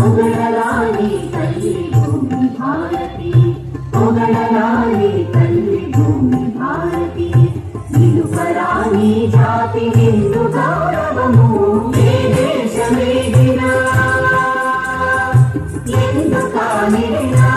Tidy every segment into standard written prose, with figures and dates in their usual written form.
పొగడరాని తల్లి భూమి భారతి, పొగడరాని తల్లి భూమి భారతి, నిలుపరాని జాతి నిండు గౌరవము ఏ దేశమేగినా ఎందుకానిడినా.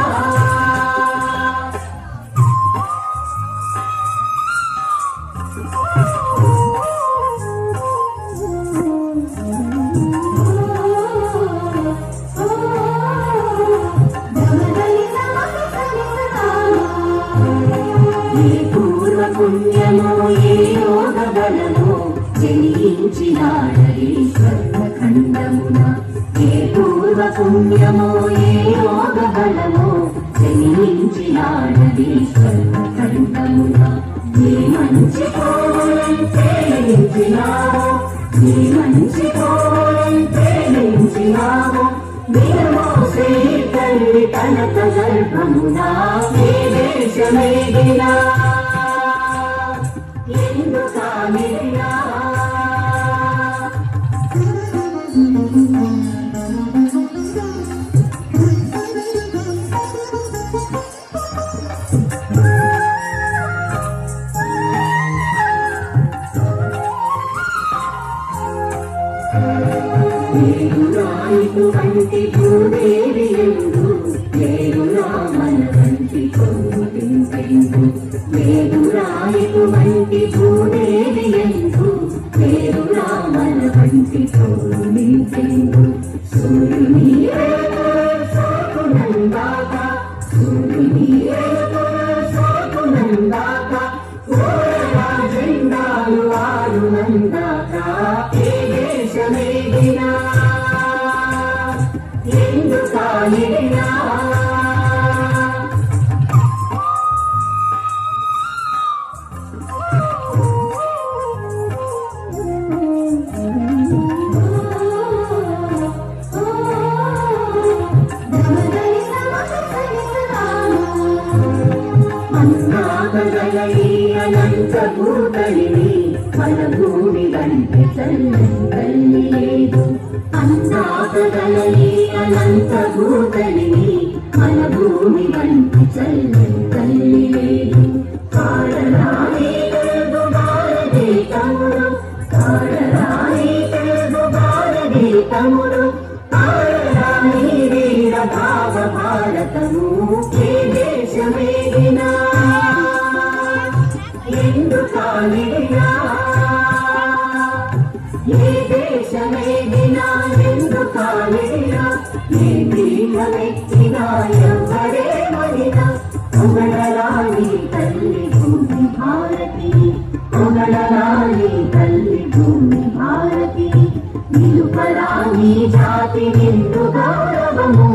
ఏ పూర్వ పుణ్యమో ఏ యోగ బలమో జయించినాడీ స్వర్ణఖండమున, ఏ పూర్వ పుణ్యమో ఏ యోగ బలమో జయించినాడీ స్వర్ణఖండమున. ఏ మంచి కోరం ప్రేమించినావో, ఏ మంచి కోరం ప్రేమించినావో, విరమోసే తల్లి కనక గర్భమునా ఏ దేశమేగినా ఎందుకానిడినా. ఇటువంటి భూదేవి ఎందు లేరునా మన వంటి కొమ్ములింపెందు, లేరునా ఇటువంటి భూదేవి ఎందు లేరునా మన వంటి కొమ్ములింపెందు. సూర్యుని సాకునందాక, సూర్యుని సాకునందాక, ఓరగా జెండాలు ఆరునందాక ఏ దేశమేగినా ఎందుకానిడినా. అన్నాగలయి అనంత భూతలిని మన భూమి వంటి చల్లని తల్లి లేదు, అన్నాగలయి అనంత భూతలిని మన భూమి వంటి చల్లని తల్లి లేదు. కాడరాని తెలుగు భారతి తమ్ముడు, కాడరాని తెలుగు భారతి తమ్ముడు, కాడరాని వీర భావ భారతము ఏ దేశమేగినా ఎందుకానిడినా, ఏ దేశమేగినా ఎందుకానిడినా. ఏ పీఠమెక్కినా ఎవరేమనినా పొగడరాని తల్లి భూమి భారతి, పొగడరాని తల్లి భూమి భారతి, నిలుపరాని జాతి నిండు గౌరవము